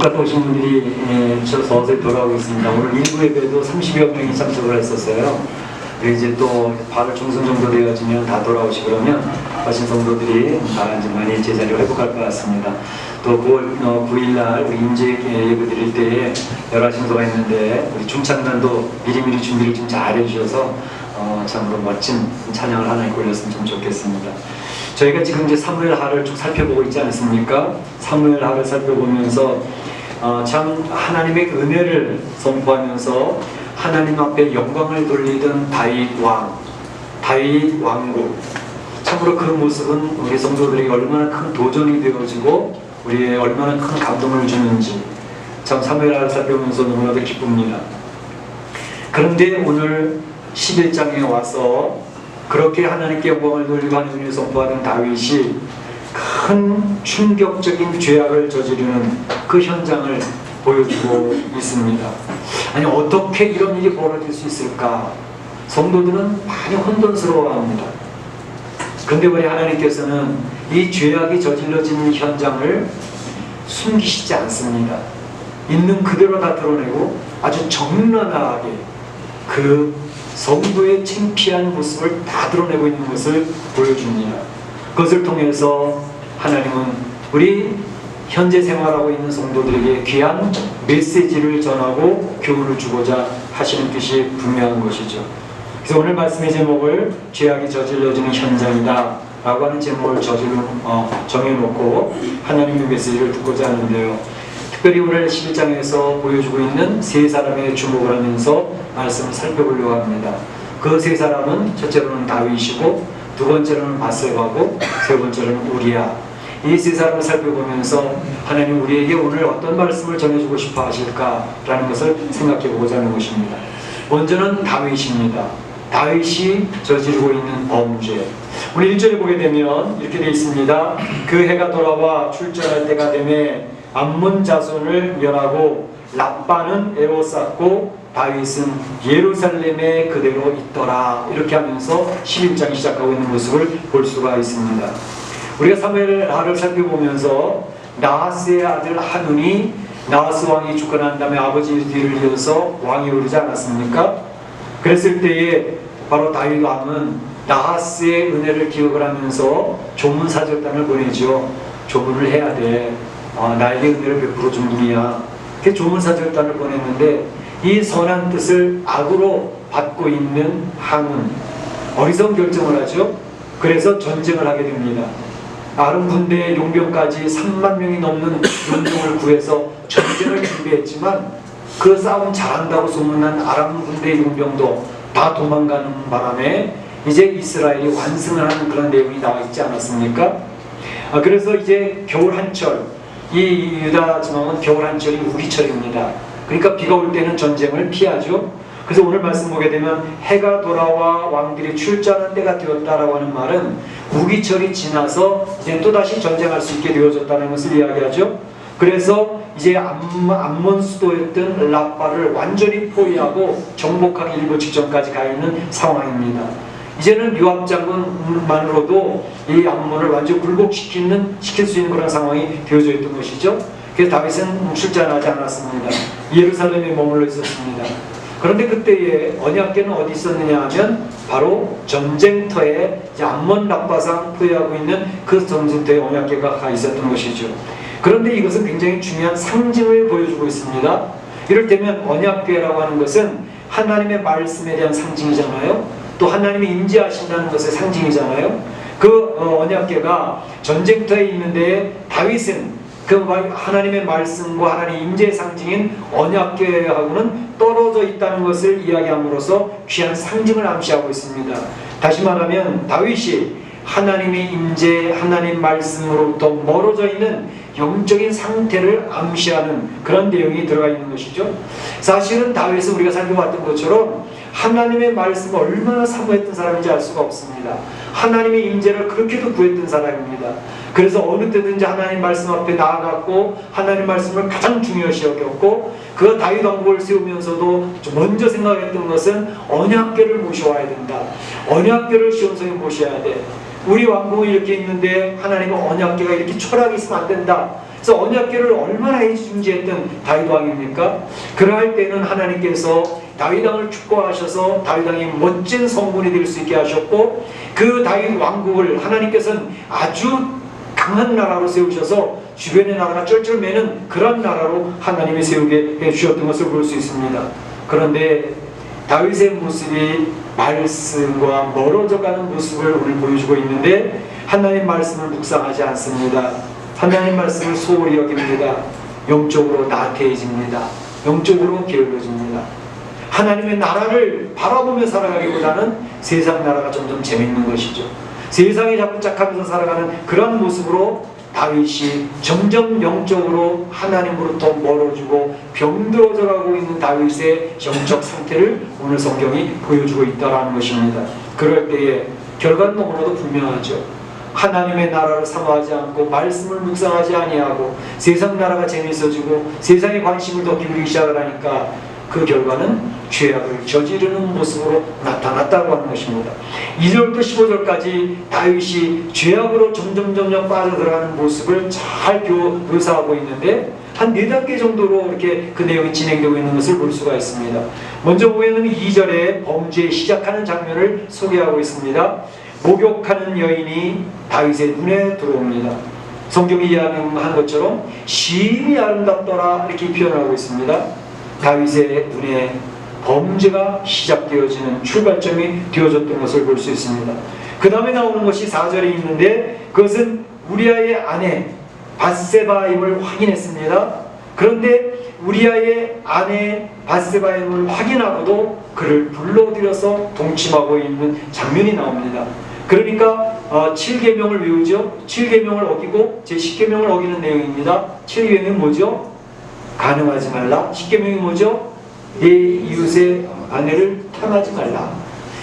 갔다 오신 분들이 서서히 돌아오고 있습니다. 오늘 일부 예배도 30여 명이 참석을 했었어요. 그리고 이제 또 8월 중순 정도 되어지면 다 돌아오시고 그러면 하신 성도들이 다 이제 많이 제자리를 회복할 것 같습니다. 또 9월 9일날 우리 임재 예배 드릴 때에 여러 신도가 있는데 우리 중창단도 미리미리 준비를 좀 잘 해주셔서 참으로 멋진 찬양을 하나 올렸으면 좀 좋겠습니다. 저희가 지금 이제 사무엘하를 쭉 살펴보고 있지 않습니까? 사무엘하를 살펴보면서 참 하나님의 은혜를 선포하면서 하나님 앞에 영광을 돌리던 다윗 왕국. 참으로 그 모습은 우리 성도들에게 얼마나 큰 도전이 되어지고 우리의 얼마나 큰 감동을 주는지 참 사무엘하를 살펴보면서 너무나도 기쁩니다. 그런데 오늘 11장에 와서 그렇게 하나님께 영광을 돌리고 하나님을 선포하던 다윗이 큰 충격적인 죄악을 저지르는 그 현장을 보여주고 있습니다. 아니 어떻게 이런 일이 벌어질 수 있을까? 성도들은 많이 혼돈스러워합니다. 그런데 우리 하나님께서는 이 죄악이 저질러진 현장을 숨기시지 않습니다. 있는 그대로 다 드러내고 아주 적나라하게 그 성도의 창피한 모습을 다 드러내고 있는 것을 보여줍니다. 그것을 통해서 하나님은 우리 현재 생활하고 있는 성도들에게 귀한 메시지를 전하고 교훈을 주고자 하시는 뜻이 분명한 것이죠. 그래서 오늘 말씀의 제목을 죄악이 저질러지는 현장이다 라고 하는 제목을 정해놓고 하나님의 메시지를 듣고자 하는데요. 특별히 오늘 11장에서 보여주고 있는 세 사람의 주목을 하면서 말씀을 살펴보려고 합니다. 그 세 사람은 첫째로는 다윗이고 두 번째로는 바세바고 세 번째로는 우리야. 이 세 사람을 살펴보면서 하나님 우리에게 오늘 어떤 말씀을 전해주고 싶어 하실까라는 것을 생각해 보고자 하는 것입니다. 먼저는 다윗입니다. 다윗이 저지르고 있는 범죄. 우리 1절에 보게 되면 이렇게 되어 있습니다. 그 해가 돌아와 출전할 때가 되매 암몬 자손을 멸하고 랍바는 에워쌌고 다윗은 예루살렘에 그대로 있더라. 이렇게 하면서 11장이 시작하고 있는 모습을 볼 수가 있습니다. 우리가 사무엘하를 살펴보면서 나하스의 아들 한운이 나하스 왕이 죽고 난 다음에 아버지 뒤를 이어서 왕이 오르지 않았습니까? 그랬을 때에 바로 다윗 왕은 나하스의 은혜를 기억을 하면서 조문 사절단을 보내죠. 조문을 해야 돼. 나에게 은혜를 베풀어 준 분이야. 그 조문사절단을 보냈는데 이 선한 뜻을 악으로 받고 있는 한운 어리석은 결정을 하죠. 그래서 전쟁을 하게 됩니다. 아름 군대의 용병까지 3만 명이 넘는 용병을 구해서 전쟁을 준비했지만 그 싸움 잘한다고 소문난 아람 군대의 용병도 다 도망가는 바람에 이제 이스라엘이 완승을 하는 그런 내용이 나와 있지 않았습니까? 그래서 이제 겨울 한철 이 유다 지방은 겨울 한철이 우기철입니다. 그러니까 비가 올 때는 전쟁을 피하죠. 그래서 오늘 말씀 보게 되면 해가 돌아와 왕들이 출전한 때가 되었다라고 하는 말은 우기철이 지나서 이제 또다시 전쟁할 수 있게 되어졌다는 것을 이야기하죠. 그래서 이제 암몬 수도였던 랍바를 완전히 포위하고 정복하기 일보 직전까지 가 있는 상황입니다. 이제는 요압 장군만으로도 이 암몬을 완전히 굴복시킬 수 있는 그런 상황이 되어져 있던 것이죠. 그래서 다윗은 출전하지 않았습니다. 예루살렘에 머물러 있었습니다. 그런데 그때에 언약궤는 어디 있었느냐 하면 바로 전쟁터에 암몬 랍바상 포위하고 있는 그 전쟁터에 언약궤가 가 있었던 것이죠. 그런데 이것은 굉장히 중요한 상징을 보여주고 있습니다. 이를테면 언약궤라고 하는 것은 하나님의 말씀에 대한 상징이잖아요. 또 하나님이 임재하신다는 것의 상징이잖아요. 그 언약궤가 전쟁터에 있는데 다윗은 그 하나님의 말씀과 하나님의 임재의 상징인 언약궤하고는 떨어져 있다는 것을 이야기함으로써 귀한 상징을 암시하고 있습니다. 다시 말하면 다윗이 하나님의 임재, 하나님 말씀으로부터 멀어져 있는 영적인 상태를 암시하는 그런 내용이 들어가 있는 것이죠. 사실은 다윗은 우리가 살펴봤던 것처럼 하나님의 말씀을 얼마나 사모했던 사람인지 알 수가 없습니다. 하나님의 임재를 그렇게도 구했던 사람입니다. 그래서 어느 때든지 하나님 말씀 앞에 나아갔고 하나님 말씀을 가장 중요시 여겼고 그 다윗 왕국을 세우면서도 먼저 생각했던 것은 언약궤를 모셔와야 된다. 언약궤를 시온성에 모셔야 돼. 우리 왕국이 이렇게 있는데 하나님의 언약궤가 이렇게 초라하게 있으면 안 된다. 그래서 언약궤를 얼마나 애지중지했던 다윗 왕입니까? 그러할 때는 하나님께서 다윗 왕을 축복하셔서 다윗 왕이 멋진 성군이 될 수 있게 하셨고, 그 다윗 왕국을 하나님께서는 아주 강한 나라로 세우셔서 주변의 나라가 쩔쩔매는 그런 나라로 하나님이 세우게 해주셨던 것을 볼 수 있습니다. 그런데 다윗의 모습이 말씀과 멀어져가는 모습을 오늘 보여주고 있는데, 하나님 말씀을 묵상하지 않습니다. 하나님 말씀을 소홀히 여깁니다. 영적으로 나태해집니다. 영적으로 게을러집니다. 하나님의 나라를 바라보며 살아가기보다는 세상 나라가 점점 재밌는 것이죠. 세상에 자꾸 짝하면서 살아가는 그런 모습으로 다윗이 점점 영적으로 하나님으로부터 멀어지고 병들어져 가고 있는 다윗의 영적 상태를 오늘 성경이 보여주고 있다는 것입니다. 그럴 때에 결과는 너무나도 분명하죠. 하나님의 나라를 사모하지 않고 말씀을 묵상하지 아니하고 세상 나라가 재미있어지고 세상에 관심을 더 기울이기 시작을 하니까 그 결과는 죄악을 저지르는 모습으로 나타났다고 하는 것입니다. 2절부터 15절까지 다윗이 죄악으로 점점 빠져들어가는 모습을 잘 묘사하고 있는데, 한 4단계 정도로 이렇게 그 내용이 진행되고 있는 것을 볼 수가 있습니다. 먼저 보면은 2절에 범죄에 시작하는 장면을 소개하고 있습니다. 목욕하는 여인이 다윗의 눈에 들어옵니다. 성경이 이야기한 것처럼 심히 아름답더라 이렇게 표현하고 있습니다. 다윗의 눈에 범죄가 시작되어지는 출발점이 되어졌던 것을 볼 수 있습니다. 그 다음에 나오는 것이 4절에 있는데, 그것은 우리아의 아내 밧세바임을 확인했습니다. 그런데 우리아의 아내 밧세바임을 확인하고도 그를 불러들여서 동침하고 있는 장면이 나옵니다. 그러니까 7계명을 외우죠. 7계명을 어기고 제10계명을 어기는 내용입니다. 7계명이 뭐죠? 간음하지 말라. 10계명이 뭐죠? 내 이웃의 아내를 탐하지 말라.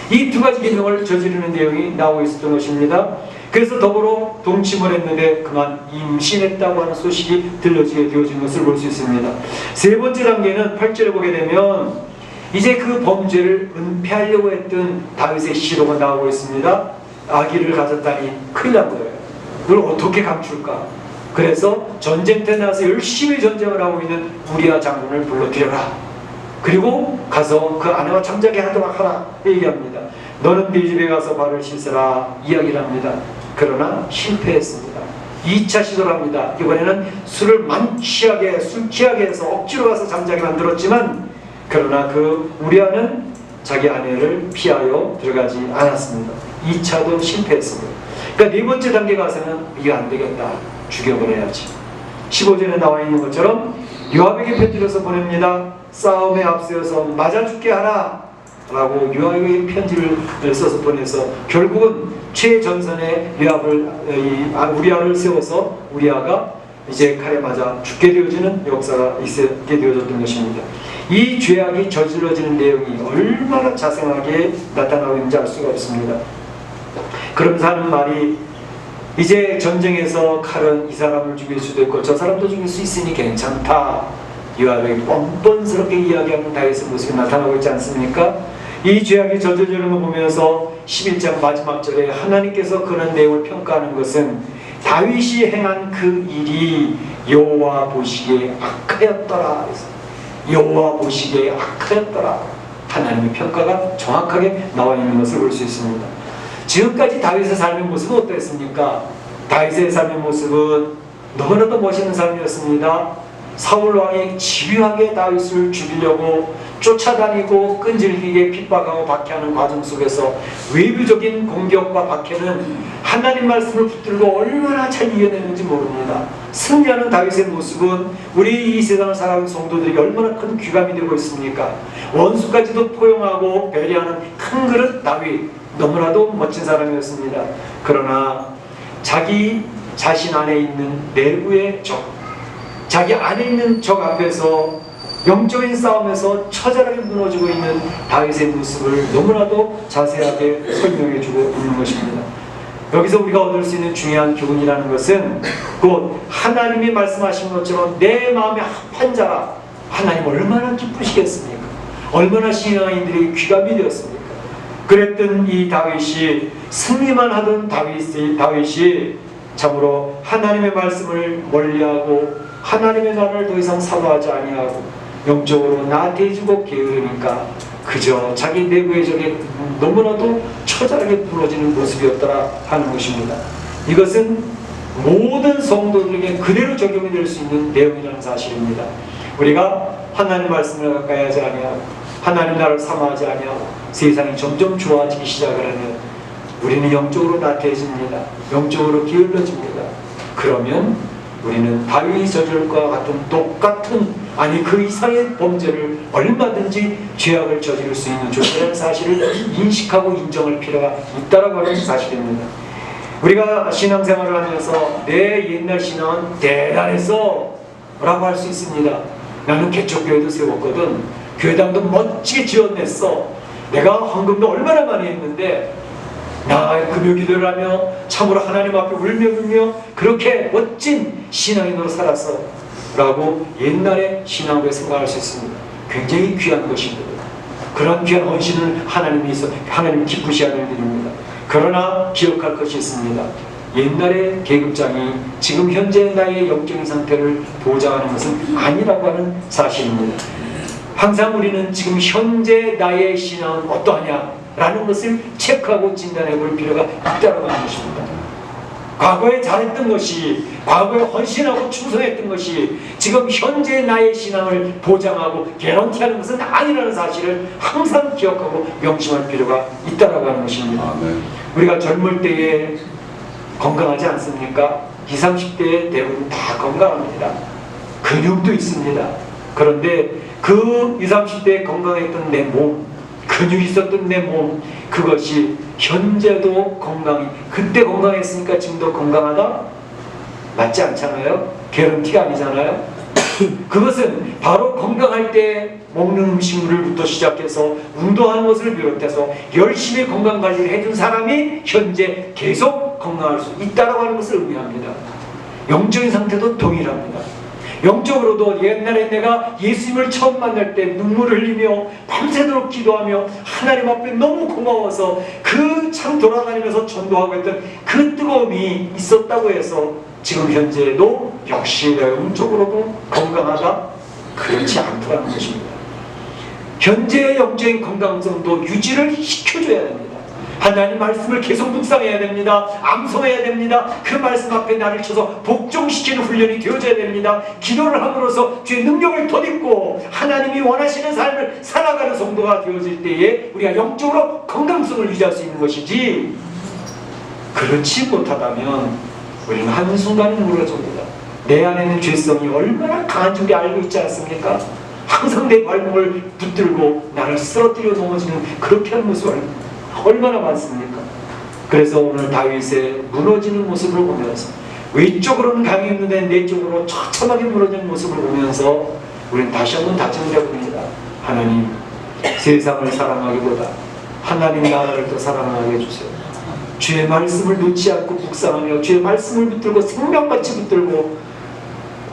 이 2가지 계명을 저지르는 내용이 나오고 있었던 것입니다. 그래서 더불어 동침을 했는데 그만 임신했다고 하는 소식이 들려지게 되어진 것을 볼 수 있습니다. 3번째 단계는 8절에 보게 되면 이제 그 범죄를 은폐하려고 했던 다윗의 시도가 나오고 있습니다. 아기를 가졌다니 큰일 난 거예요. 그걸 어떻게 감출까? 그래서 전쟁터에 나와서 열심히 전쟁을 하고 있는 우리아 장군을 불러들여라. 그리고 가서 그 아내와 잠자게 하도록 하라 얘기합니다. 너는 네 집에 가서 발을 씻으라 이야기를 합니다. 그러나 실패했습니다. 2차 시도를 합니다. 이번에는 술을 만취하게 술 취하게 해서 억지로 가서 잠자게 만들었지만, 그러나 그 우리아는 자기 아내를 피하여 들어가지 않았습니다. 2차도 실패했습니다. 그러니까 4번째 단계 가서는 이게 안 되겠다. 죽여버려야지. 15절에 나와 있는 것처럼 요압에게 편지를 보냅니다. 싸움에 앞세워서 맞아 죽게 하라 라고 요압에게 편지를 써서 보내서 결국은 최전선에 우리아를 세워서 우리아가 이제 칼에 맞아 죽게 되어지는 역사가 있게 되어졌던 것입니다. 이 죄악이 저질러지는 내용이 얼마나 자세하게 나타나고 있는지 알 수가 없습니다. 그러면서 하는 말이, 이제 전쟁에서 칼은 이 사람을 죽일 수도 있고 저 사람도 죽일 수 있으니 괜찮다. 요압에게 뻔뻔스럽게 이야기하는 다윗의 모습이 나타나고 있지 않습니까? 이 죄악이 저질러지는 거 보면서 11장 마지막 절에 하나님께서 그런 내용을 평가하는 것은 다윗이 행한 그 일이 여호와 보시기에 악하였더라. 여호와 보시기에 악하였더라. 하나님의 평가가 정확하게 나와 있는 것을 볼 수 있습니다. 지금까지 다윗의 삶의 모습은 어땠습니까? 다윗의 삶의 모습은 너무나도 멋있는 삶이었습니다. 사울 왕이 집요하게 다윗을 죽이려고 쫓아다니고 끈질기게 핍박하고 박해하는 과정 속에서 외부적인 공격과 박해는 하나님 말씀을 붙들고 얼마나 잘 이겨내는지 모릅니다. 승리하는 다윗의 모습은 우리 이 세상을 살아가는 성도들에게 얼마나 큰 귀감이 되고 있습니까? 원수까지도 포용하고 배려하는 큰 그릇 다윗, 너무나도 멋진 사람이었습니다. 그러나 자기 자신 안에 있는 내부의 적, 자기 안에 있는 적 앞에서 영적인 싸움에서 처절하게 무너지고 있는 다윗의 모습을 너무나도 자세하게 설명해주고 있는 것입니다. 여기서 우리가 얻을 수 있는 중요한 교훈이라는 것은 곧 하나님이 말씀하신 것처럼 내 마음에 합한 자라. 하나님 얼마나 기쁘시겠습니까? 얼마나 신앙인들이 귀감이 되었습니까? 그랬던 이 다윗이, 승리만 하던 다윗이 참으로 하나님의 말씀을 멀리하고 하나님의 나라를 더 이상 사모하지 아니하고 영적으로 나태해지고 게으르니까 그저 자기 내부의 적에 너무나도 처절하게 부러지는 모습이었더라 하는 것입니다. 이것은 모든 성도들에게 그대로 적용이 될 수 있는 내용이라는 사실입니다. 우리가 하나님 말씀을 가까이 하지 아니하고 하나님 나라를 사모하지 아니하고 세상이 점점 좋아지기 시작을 하면 우리는 영적으로 나태해집니다. 영적으로 게을러집니다. 그러면 우리는 다윗이 저질 것과 같은 똑같은 아니 그 이상의 범죄를 얼마든지 죄악을 저지를 수 있는 존재라는 사실을 인식하고 인정할 필요가 있다라고 하는 사실입니다. 우리가 신앙생활을 하면서 내 옛날 신앙은 대단했어 라고 할 수 있습니다. 나는 개척교회도 세웠거든. 교회당도 멋지게 지어냈어. 내가 헌금도 얼마나 많이 했는데 나 금요기도를 하며 참으로 하나님 앞에 울며 그렇게 멋진 신앙인으로 살았어 라고 옛날에 신앙을 생각할 수 있습니다. 굉장히 귀한 것입니다. 그런 귀한 헌신을 하나님 기쁘시하는 일입니다. 그러나 기억할 것이 있습니다. 옛날의 계급장이 지금 현재 나의 영적인 상태를 보장하는 것은 아니라고 하는 사실입니다. 항상 우리는 지금 현재 나의 신앙은 어떠하냐 라는 것을 체크하고 진단해 볼 필요가 있다고 하는 것입니다. 과거에 잘했던 것이, 과거에 헌신하고 충성했던 것이 지금 현재 나의 신앙을 보장하고 개런티하는 것은 아니라는 사실을 항상 기억하고 명심할 필요가 있다고 하는 것입니다. 우리가 젊을 때에 건강하지 않습니까? 20, 30대에 대부분 다 건강합니다. 근육도 있습니다. 그런데 그 20, 30대에 건강했던 내 몸, 근육이 있었던 내 몸, 그것이 현재도 건강이, 그때 건강했으니까 지금도 건강하다? 맞지 않잖아요? 개런티가 아니잖아요? 그것은 바로 건강할 때 먹는 음식물부터 시작해서 운동하는 것을 비롯해서 열심히 건강관리를 해준 사람이 현재 계속 건강할 수 있다고 하는 것을 의미합니다. 영적인 상태도 동일합니다. 영적으로도 옛날에 내가 예수님을 처음 만날 때 눈물을 흘리며 밤새도록 기도하며 하나님 앞에 너무 고마워서 그 참 돌아다니면서 전도하고 했던 그 뜨거움이 있었다고 해서 지금 현재도 역시 영적으로도 건강하다? 그렇지 않더라는 것입니다. 현재의 영적인 건강성도 유지를 시켜줘야 됩니다. 하나님 말씀을 계속 묵상해야 됩니다. 암송해야 됩니다. 그 말씀 앞에 나를 쳐서 복종시키는 훈련이 되어져야 됩니다. 기도를 함으로써 주의 능력을 덧입고 하나님이 원하시는 삶을 살아가는 성도가 되어질 때에 우리가 영적으로 건강성을 유지할 수 있는 것이지, 그렇지 못하다면 우리는 한순간에 무너집니다. 내 안에 있는 죄성이 얼마나 강한지 우리 알고 있지 않습니까? 항상 내 발목을 붙들고 나를 쓰러뜨려 넘어지는 그렇게 하는 모습을 얼마나 많습니까? 그래서 오늘 다윗의 무너지는 모습을 보면서, 외적으로는 강했는데 내적으로 처참하게 무너지는 모습을 보면서 우리는 다시 한번 다짐을 해봅니다. 하나님, 세상을 사랑하기보다 하나님 나라를 더 사랑하게 해주세요. 주의 말씀을 놓지 않고 묵상하며 주의 말씀을 붙들고 생명같이 붙들고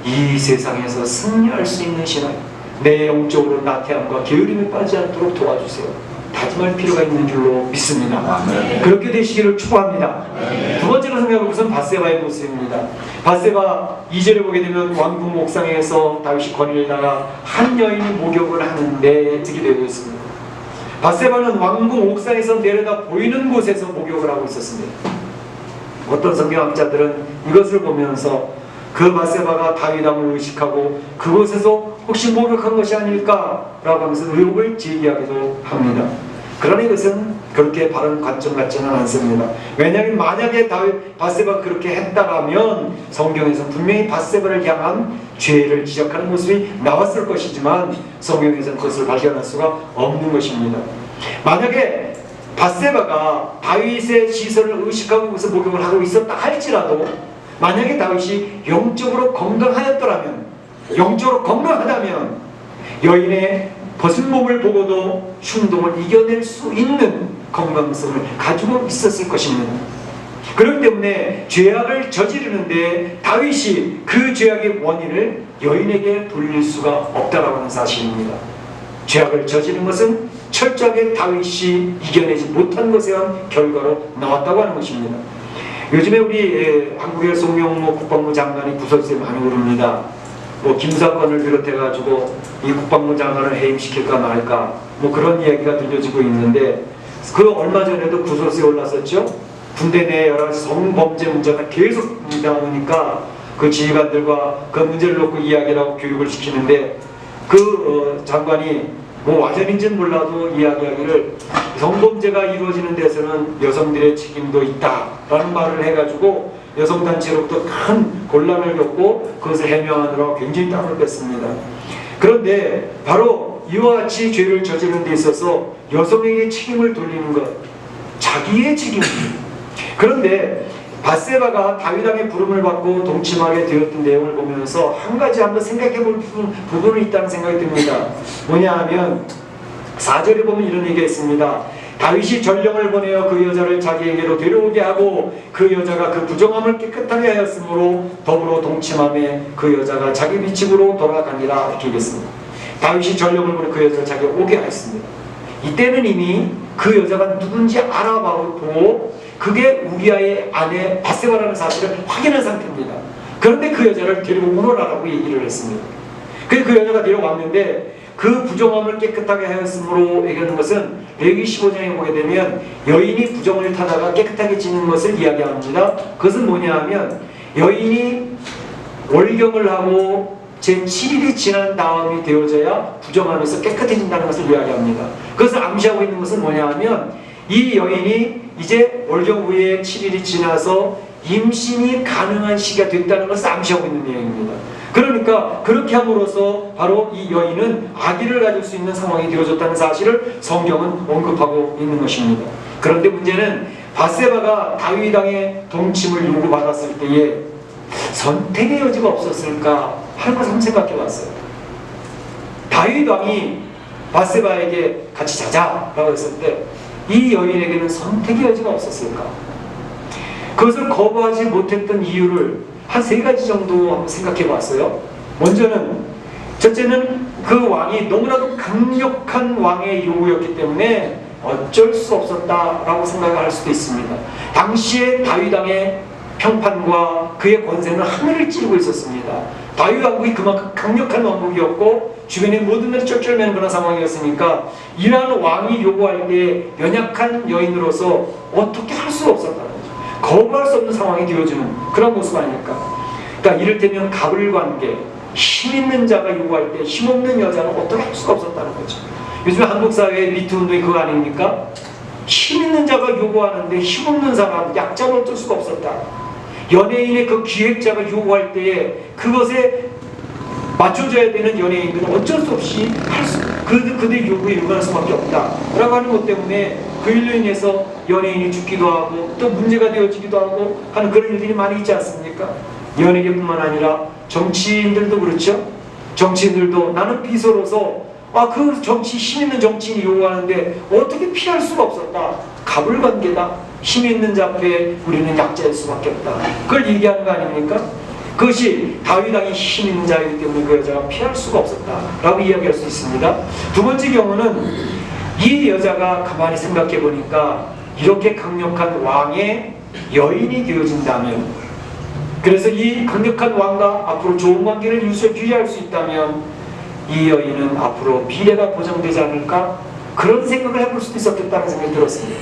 이 세상에서 승리할 수 있는 신앙, 내 영적으로 나태함과 게으름에 빠지지 않도록 도와주세요. 다짐할 필요가 있는 줄로 믿습니다. 그렇게 되시기를 축복합니다. 두 번째로 생각할 것은 밧세바의 모습입니다. 밧세바 2절에 보게 되면 왕궁 옥상에서 다윗이 권위를 나가 한 여인이 목욕을 하는데 듣게 되어 있습니다. 밧세바는 왕궁 옥상에서 내려다 보이는 곳에서 목욕을 하고 있었습니다. 어떤 성경학자들은 이것을 보면서 그 밧세바가 다윗 왕을 의식하고 그곳에서 혹시 목욕한 것이 아닐까라고 하면서 의혹을 제기하기도 합니다. 그러나 이것은 그렇게 바른 관점 같지는 않습니다. 왜냐하면 만약에 밧세바가 그렇게 했다라면 성경에서 분명히 밧세바를 향한 죄를 지적하는 모습이 나왔을 것이지만 성경에서는 그것을 발견할 수가 없는 것입니다. 만약에 밧세바가 다윗의 시선을 의식하고 그것을 목욕을 하고 있었다 할지라도, 만약에 다윗이 영적으로 건강하였더라면, 영적으로 건강하다면 여인의 벗은 몸을 보고도 충동을 이겨낼 수 있는 건강성을 가지고 있었을 것입니다. 그렇기 때문에 죄악을 저지르는데 다윗이 그 죄악의 원인을 여인에게 돌릴 수가 없다라고 하는 사실입니다. 죄악을 저지른 것은 철저하게 다윗이 이겨내지 못한 것에 의한 결과로 나왔다고 하는 것입니다. 요즘에 우리 한국의 송영무 국방부 장관이 구설수에 많이 오릅니다. 뭐 김사건을 비롯해가지고 이 국방부 장관을 해임시킬까 말까 뭐 그런 이야기가 들려지고 있는데, 그 얼마 전에도 구설수에 올랐었죠. 군대 내 여러 가지 성범죄 문제가 계속 나오니까 그 지휘관들과 그 문제를 놓고 이야기를 하고 교육을 시키는데, 그 장관이 뭐 와전인지는 몰라도 이야기하기를 성범죄가 이루어지는 데서는 여성들의 책임도 있다라는 말을 해가지고 여성단체로부터 큰 곤란을 겪고 그것을 해명하느라 굉장히 땀을 뺐습니다. 그런데 바로 이와 같이 죄를 저지르는 데 있어서 여성에게 책임을 돌리는 것, 자기의 책임입니다. 그런데 밧세바가 다윗 왕의 부름을 받고 동침하게 되었던 내용을 보면서 한 가지 한번 생각해 볼 부분이 있다는 생각이 듭니다. 뭐냐 하면 4절에 보면 이런 얘기가 있습니다. 다윗이 전령을 보내어 그 여자를 자기에게로 데려오게 하고 그 여자가 그 부정함을 깨끗하게 하였으므로 더불어 동침함에 그 여자가 자기 위집으로 돌아가니라, 이렇게 얘기했습니다. 다윗이 전령을 보내 그 여자를 자기가 오게 하였습니다. 이때는 이미 그 여자가 누군지 알아보고 그게 우리아의 아내 밧세바라는 사실을 확인한 상태입니다. 그런데 그 여자를 데려오너라라고 얘기를 했습니다. 그래서 그 여자가 데려왔는데 그 부정함을 깨끗하게 하였으므로 얘기하는 것은 레위기 15장에 보게 되면 여인이 부정을 타다가 깨끗하게 지는 것을 이야기합니다. 그것은 뭐냐 하면 여인이 월경을 하고 제7일이 지난 다음이 되어져야 부정하면서 깨끗해진다는 것을 이야기합니다. 그것을 암시하고 있는 것은 뭐냐 하면 이 여인이 이제 월경 후에 7일이 지나서 임신이 가능한 시기가 됐다는 것을 암시하고 있는 내용입니다. 그러니까 그렇게 함으로써 바로 이 여인은 아기를 가질 수 있는 상황이 되어졌다는 사실을 성경은 언급하고 있는 것입니다. 그런데 문제는 밧세바가 다윗 왕의 동침을 요구받았을 때에 선택의 여지가 없었을까 하는 것을 한번 생각해 봤어요. 다윗 왕이 밧세바에게 같이 자자라고 했을 때 이 여인에게는 선택의 여지가 없었을까? 그것을 거부하지 못했던 이유를 한 3가지 정도 한번 생각해 봤어요. 먼저는, 첫째는 그 왕이 너무나도 강력한 왕의 요구였기 때문에 어쩔 수 없었다라고 생각을 할 수도 있습니다. 당시에 다윗 왕의 평판과 그의 권세는 하늘을 찌르고 있었습니다. 다윗 왕국이 그만큼 강력한 왕국이었고 주변의 모든 것이 쩔쩔매는 그런 상황이었으니까 이러한 왕이 요구할 때 연약한 여인으로서 어떻게 할 수가 없었다는 거죠. 거부할 수 없는 상황이 되어지는 그런 모습 아닐까. 그러니까 이를테면 가불관계, 힘 있는 자가 요구할 때 힘없는 여자는 어떻게 할 수가 없었다는 거죠. 요즘 한국 사회의 미투 운동이 그거 아닙니까? 힘 있는 자가 요구하는데 힘없는 사람, 약자는 어쩔 수가 없었다. 연예인의 그 기획자가 요구할 때에 그것에 맞춰줘야 되는 연예인들은 어쩔 수 없이 그들의 요구에 응할 수밖에 없다 라고 하는 것 때문에 그 일로 인해서 연예인이 죽기도 하고 또 문제가 되어지기도 하고 하는 그런 일들이 많이 있지 않습니까? 연예계뿐만 아니라 정치인들도 그렇죠. 정치인들도 나는 비서로서 그 정치, 힘 있는 정치인이 요구하는데 어떻게 피할 수가 없었다. 가불관계다. 힘 있는 자 앞에 우리는 약자일 수밖에 없다. 그걸 얘기하는 거 아닙니까? 그것이 다윗 왕이 힘 있는 자이기 때문에 그 여자가 피할 수가 없었다라고 이야기할 수 있습니다. 두 번째 경우는 이 여자가 가만히 생각해 보니까 이렇게 강력한 왕의 여인이 되어진다면, 그래서 이 강력한 왕과 앞으로 좋은 관계를 유지할 수 있다면 이 여인은 앞으로 미래가 보장되지 않을까? 그런 생각을 해볼 수도 있었겠다는 생각이 들었습니다.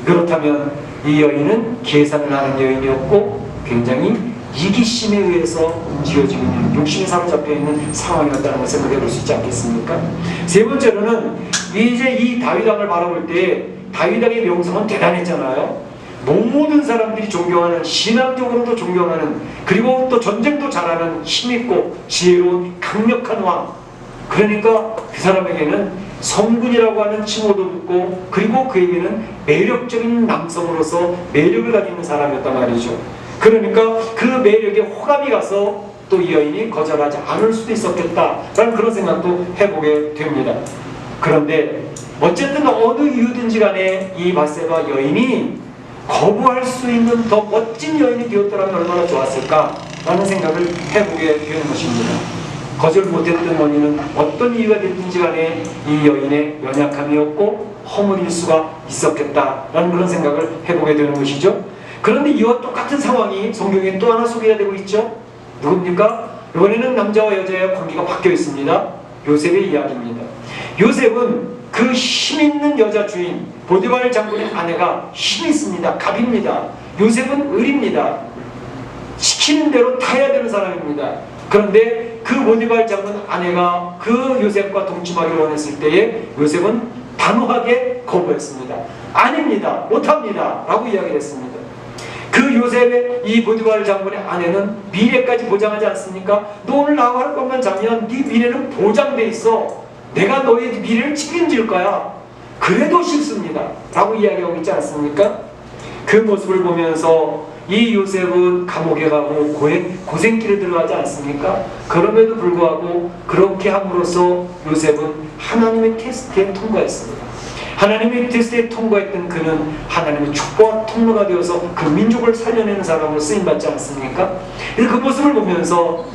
그렇다면 이 여인은 계산을 하는 여인이었고 굉장히 이기심에 의해서 움직여지고 있는, 욕심에 사로잡혀 있는 상황이었다는 것을 생각해 볼 수 있지 않겠습니까? 세 번째로는 이제 이 다윗 왕을 바라볼 때 다윗 왕의 명성은 대단했잖아요. 모든 사람들이 존경하는, 신앙적으로도 존경하는, 그리고 또 전쟁도 잘하는 힘있고 지혜로운 강력한 왕. 그러니까 그 사람에게는 성군이라고 하는 칭호도 붙고, 그리고 그에게는 매력적인 남성으로서 매력을 가지는 사람이었단 말이죠. 그러니까 그 매력에 호감이 가서 또 이 여인이 거절하지 않을 수도 있었겠다라는 그런 생각도 해보게 됩니다. 그런데 어쨌든 어느 이유든지 간에 이 밧세바 여인이 거부할 수 있는 더 멋진 여인이 되었더라면 얼마나 좋았을까라는 생각을 해보게 되는 것입니다. 거절 못했던 원인은 어떤 이유가 됐든지 간에 이 여인의 연약함이었고 허물일 수가 있었겠다라는 그런 생각을 해보게 되는 것이죠. 그런데 이와 똑같은 상황이 성경에 또 하나 소개가 되고 있죠. 누굽니까? 이번에는 남자와 여자의 관계가 바뀌어 있습니다. 요셉의 이야기입니다. 요셉은 그 힘있는 여자 주인 보디발 장군의 아내가 힘이 있습니다. 갑입니다. 요셉은 을입니다. 시키는 대로 다 해야 되는 사람입니다. 그런데 그 보디발 장군 아내가 그 요셉과 동침하기를 원했을 때에 요셉은 단호하게 거부했습니다. 아닙니다. 못합니다. 라고 이야기를 했습니다. 그 요셉의 이 보디발 장군의 아내는 미래까지 보장하지 않습니까? 너 오늘 나하고 할 것만 자면 네 미래는 보장돼 있어. 내가 너의 미래를 책임질 거야. 그래도 싫습니다. 라고 이야기하고 있지 않습니까? 그 모습을 보면서 이 요셉은 감옥에 가고 고생길에 들어가지 않습니까? 그럼에도 불구하고 그렇게 함으로써 요셉은 하나님의 테스트에 통과했습니다. 하나님의 테스트에 통과했던 그는 하나님의 축복과 통로가 되어서 그 민족을 살려내는 사람으로 쓰임받지 않습니까? 그 모습을 보면서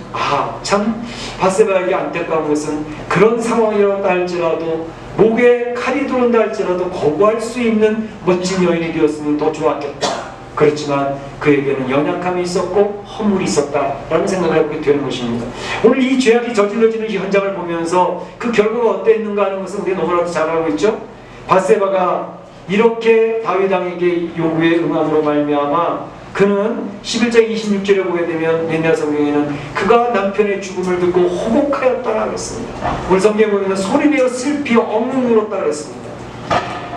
참 바세바에게 안타까운 것은 그런 상황이라고 할지라도 목에 칼이 들어온다 할지라도 거부할 수 있는 멋진 여인이 되었으면 더 좋았겠다. 그렇지만 그에게는 연약함이 있었고 허물이 있었다라는 생각을 해보게 되는 것입니다. 오늘 이 죄악이 저질러지는 이 현장을 보면서 그 결과가 어땠는가 하는 것은 우리가 너무나도 잘 알고 있죠. 바세바가 이렇게 다윗 왕에게 요구에 응함으로 말미암아 그는 11장 26절에 보게 되면 옛날 성경에는 그가 남편의 죽음을 듣고 호곡하였다라 그랬습니다. 오늘 성경에 보면 소리내어 슬피 엉엉 울었다 그랬습니다.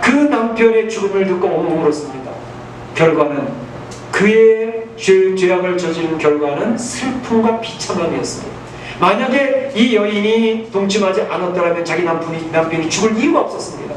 그 남편의 죽음을 듣고 엉엉 울었습니다. 결과는 그의 죄악을 저지른 결과는 슬픔과 비참함이었습니다. 만약에 이 여인이 동침하지 않았더라면 자기 남편이 죽을 이유가 없었습니다.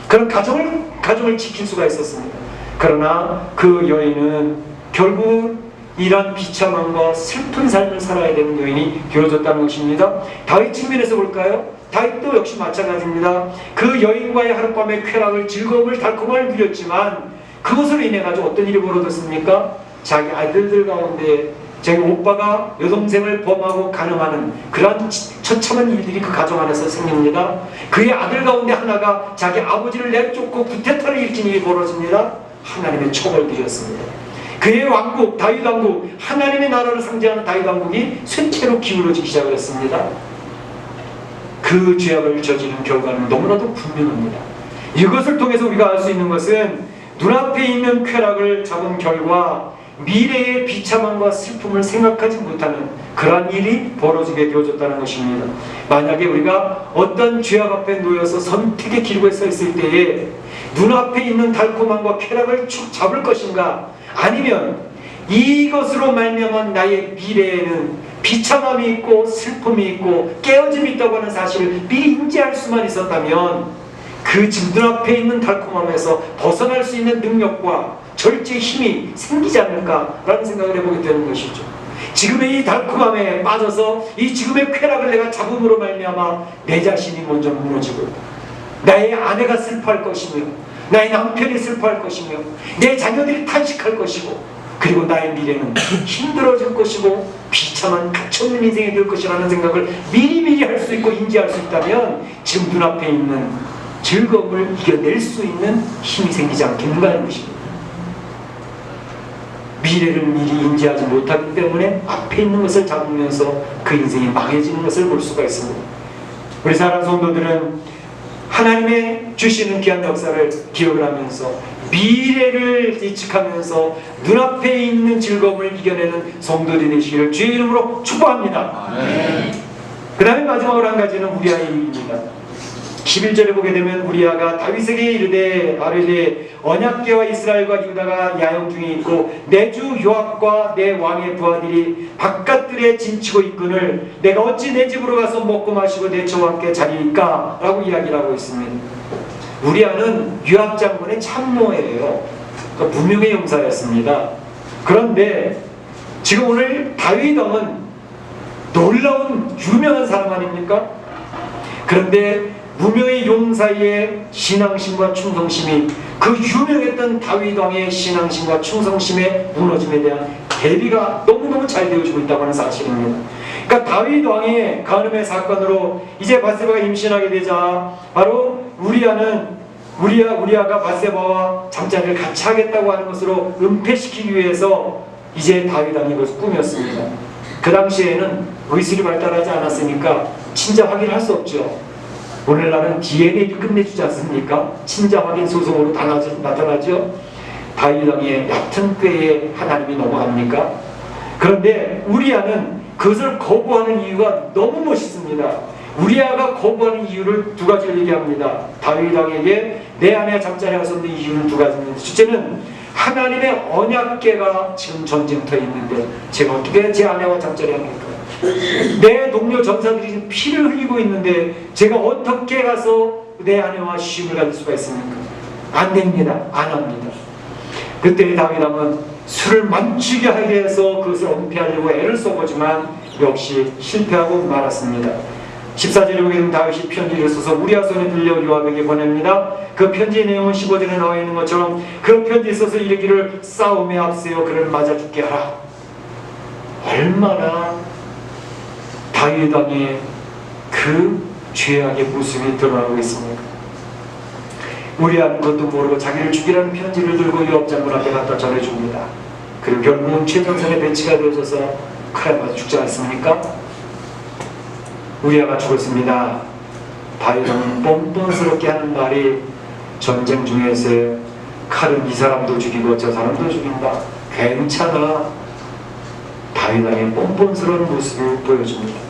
그런 가정을 지킬 수가 있었습니다. 그러나 그 여인은 결국 이런 비참함과 슬픈 삶을 살아야 되는 여인이 되어졌다는 것입니다. 다윗 측면에서 볼까요? 다윗도 역시 마찬가지입니다. 그 여인과의 하룻밤의 쾌락을 즐거움을 달콤함을 누렸지만 그것으로 인해 가지고 어떤 일이 벌어졌습니까? 자기 아들들 가운데 자기 오빠가 여동생을 범하고 간음하는 그러한 처참한 일들이 그 가정 안에서 생깁니다. 그의 아들 가운데 하나가 자기 아버지를 내쫓고 구테타를 일으킨 일이 벌어집니다. 하나님의 처벌들이었습니다. 그의 왕국, 다윗 왕국, 하나님의 나라를 상징하는 다윗 왕국이 쇠퇴로 기울어지기 시작을 했습니다. 그 죄악을 저지른 결과는 너무나도 분명합니다. 이것을 통해서 우리가 알 수 있는 것은 눈앞에 있는 쾌락을 잡은 결과 미래의 비참함과 슬픔을 생각하지 못하는 그러한 일이 벌어지게 되어졌다는 것입니다. 만약에 우리가 어떤 죄악 앞에 놓여서 선택의 길고에 서 있을 때에 눈앞에 있는 달콤함과 쾌락을 축 잡을 것인가, 아니면 이것으로 말미암은 나의 미래에는 비참함이 있고 슬픔이 있고 깨어짐이 있다고 하는 사실을 미리 인지할 수만 있었다면 그 눈앞에 있는 달콤함에서 벗어날 수 있는 능력과 절제의 힘이 생기지 않을까라는 생각을 해보게 되는 것이죠. 지금의 이 달콤함에 빠져서 이 지금의 쾌락을 내가 잡음으로 말미암아 내 자신이 먼저 무너지고 나의 아내가 슬퍼할 것이며 나의 남편이 슬퍼할 것이며 내 자녀들이 탄식할 것이고 그리고 나의 미래는 힘들어질 것이고 비참한 가치없는 인생이 될 것이라는 생각을 미리미리 할 수 있고 인지할 수 있다면 지금 눈앞에 있는 즐거움을 이겨낼 수 있는 힘이 생기지 않겠는가 하는 것입니다. 미래를 미리 인지하지 못하기 때문에 앞에 있는 것을 잡으면서 그 인생이 망해지는 것을 볼 수가 있습니다. 우리 사랑하는 성도들은 하나님의 주시는 귀한 역사를 기억을 하면서 미래를 예측하면서 눈앞에 있는 즐거움을 이겨내는 성도들이 되시기를 주의 이름으로 축복합니다. 그 다음에 마지막으로 한 가지는 우리아의 일입니다. 11절에 보게 되면 우리아가 다윗에게 이르되 언약궤와 이스라엘과 유다가 야영 중에 있고 내 주 요압과 내 왕의 부하들이 바깥들에 진치고 있거늘 내가 어찌 내 집으로 가서 먹고 마시고 내 저와 함께 자리일까? 라고 이야기를 하고 있습니다. 우리아는 요압 장군의 참모예요. 그러니까 무명의 용사였습니다. 그런데 지금 오늘 다윗 왕은 놀라운 유명한 사람 아닙니까? 그런데 무명의 용사의 신앙심과 충성심이 그 유명했던 다윗 왕의 신앙심과 충성심의 무너짐에 대한 대비가 너무너무 잘 되어지고 있다고 하는 사실입니다. 그러니까 다윗 왕의 간음의 사건으로 이제 바세바가 임신하게 되자 바로 우리아는 우리아가 바세바와 잠자리를 같이 하겠다고 하는 것으로 은폐시키기 위해서 이제 다윗 왕이 그것을 꾸몄습니다. 그 당시에는 의술이 발달하지 않았으니까 친자 확인할 수 없죠. 오늘날은 DNA를 끝내주지 않습니까? 친자 확인 소송으로 나타나죠. 다윗 왕의 얕은 꾀에 하나님이 넘어갑니까? 그런데 우리아는 그것을 거부하는 이유가 너무 멋있습니다. 우리아가 거부하는 이유를 두 가지를 얘기합니다. 다윗 왕에게 내 아내와 잠자리에 갔었는 이유는 두 가지입니다. 첫째는 하나님의 언약궤가 지금 전쟁터에 있는데 제가 어떻게 제 아내와 잠자리에 합니까? 내 동료 전사들이 피를 흘리고 있는데 제가 어떻게 가서 내 아내와 쉼을 가질 수가 있습니까? 안 됩니다. 안 합니다. 그때 다윗 왕은 술을 멈추게 하기 위해서 그것을 은폐하려고 애를 써보지만 역시 실패하고 말았습니다. 14절에 보게 되면 다윗이 편지를 써서 우리아 손에 들려 요압에게 보냅니다. 그 편지의 내용은 15절에 나와 있는 것처럼 그 편지에 써서 이르기를 싸움에 앞세워 그를 맞아 죽게 하라. 얼마나 다윗 왕의 그 죄악의 모습이 드러나고 있습니까? 우리아는 그것도 모르고 자기를 죽이라는 편지를 들고 요압 장군 앞에 갖다 전해줍니다. 그리고 결국은 최전선에 배치가 되어져서 칼에 맞아 죽지 않습니까? 우리아가 죽었습니다. 다윗 왕은 뻔뻔스럽게 하는 말이 전쟁 중에서 칼은 이 사람도 죽이고 저 사람도 죽인다. 괜찮아. 다윗 왕의 뻔뻔스러운 모습을 보여줍니다.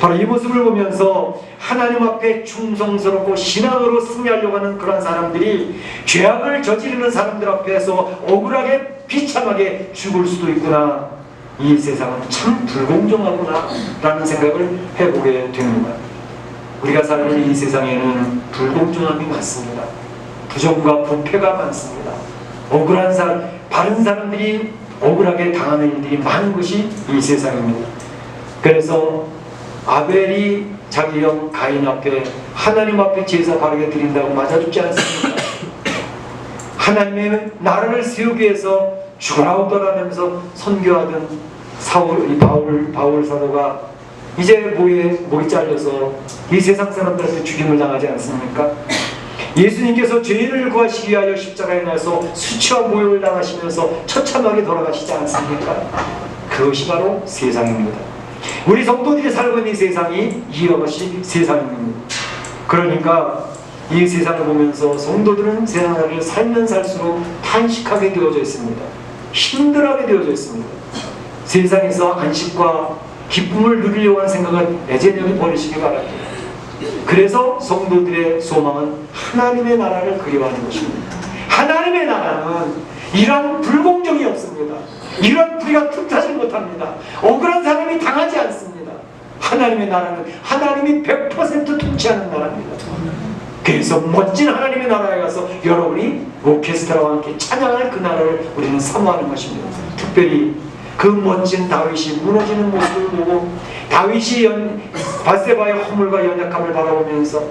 바로 이 모습을 보면서 하나님 앞에 충성스럽고 신앙으로 승리하려고 하는 그런 사람들이 죄악을 저지르는 사람들 앞에서 억울하게 비참하게 죽을 수도 있구나. 이 세상은 참 불공정하구나 라는 생각을 해보게 됩니다. 우리가 살는 이 세상에는 불공정함이 많습니다. 부정과 부패가 많습니다. 억울한 사람, 바른 사람들이 억울하게 당하는 일들이 많은 것이 이 세상입니다. 그래서 아벨이 자기 형 가인 앞에 하나님 앞에 제사 바르게 드린다고 맞아 죽지 않습니까? 하나님의 나라를 세우기 위해서 죽으라고 떠나면서 선교하던 바울 사도가 이제 목이 잘려서 이 세상 사람들한테 죽임을 당하지 않습니까? 예수님께서 죄인을 구하시기 위하여 십자가에 나서 수치와 모욕을 당하시면서 처참하게 돌아가시지 않습니까? 그것이 바로 세상입니다. 우리 성도들이 살고 있는 이 세상이 이것이 세상입니다. 그러니까 이 세상을 보면서 성도들은 세상을 살면 살수록 탄식하게 되어져 있습니다. 힘들하게 되어져 있습니다. 세상에서 안식과 기쁨을 누리려고 하는 생각은 애제명히 버리시기 바랍니다. 그래서 성도들의 소망은 하나님의 나라를 그리워하는 것입니다. 하나님의 나라는 이러한 불공정이 없습니다. 이러한 불의가 틈타지 못합니다. 억울한 사람이 당하지 않습니다. 하나님의 나라는 하나님이 100% 통치하는 나라입니다. 그래서 멋진 하나님의 나라에 가서 여러분이 오케스트라와 함께 찬양할 그 나라를 우리는 사모하는 것입니다. 특별히 그 멋진 다윗이 무너지는 모습을 보고 다윗이 바세바의 허물과 연약함을 바라보면서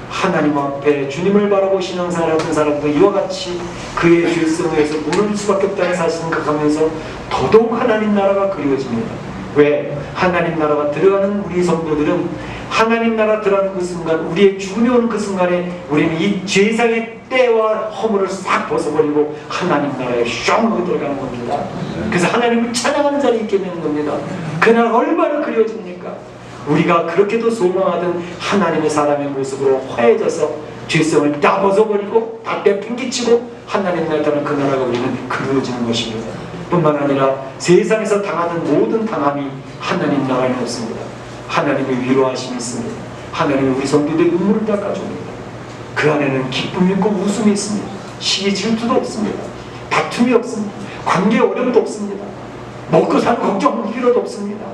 하나님 앞에 주님을 바라보 신앙생활하던 사람도 이와 같이 그의 죄성에서 무너질 수밖에 없다는 사실을 생각하면서 더더욱 하나님 나라가 그리워집니다. 왜? 하나님 나라가 들어가는 우리 성도들은 하나님 나라 들어가는 그 순간, 우리의 죽음이 오는 그 순간에 우리는 이 죄상의 때와 허물을 싹 벗어버리고 하나님 나라에 슝 하고 들어가는 겁니다. 그래서 하나님을 찬양하는 자리에 있게 되는 겁니다. 그날 얼마나 그리워집니까? 우리가 그렇게도 소망하던 하나님의 사람의 모습으로 화해져서 죄성을 다 벗어버리고 다 내팽개치고 하나님 나라에 따른 그 나라가 우리는 그리워지는 것입니다. 뿐만 아니라 세상에서 당하는 모든 당함이 하나님 나라에 없습니다. 하나님의 위로하심이 있습니다. 하나님이 우리 성도들의 눈물을 닦아줍니다. 그 안에는 기쁨이 있고 웃음이 있습니다. 시기 질투도 없습니다. 다툼이 없습니다. 관계 어려움도 없습니다. 먹고 사는 걱정할 필요도 없습니다.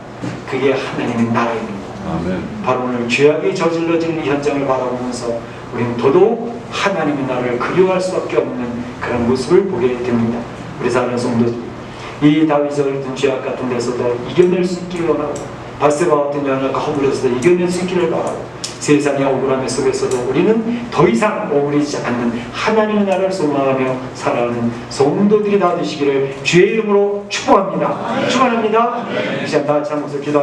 그게 하나님의 나라입니다. 아멘. 바로 오늘 죄악이 저질러지는 이 현장을 바라보면서 우리는 더더욱 하나님의 나라를 그리워할 수밖에 없는 그런 모습을 보게 됩니다. 우리 사랑하는 성도들, 이 다윗을 같은 죄악 같은 데서도 이겨낼 수 있기를 원하고 바세바 같은 연약과 허물에서도 이겨낼 수 있기를 바라고 세상의 억울함 속에서도 우리는 더 이상 억울해지지 않는 하나님의 나라를 소망하며 살아가는 성도들이 다 되시기를 주의 이름으로 축복합니다. 축원합니다. 이제 다 같이 한 목소리 기도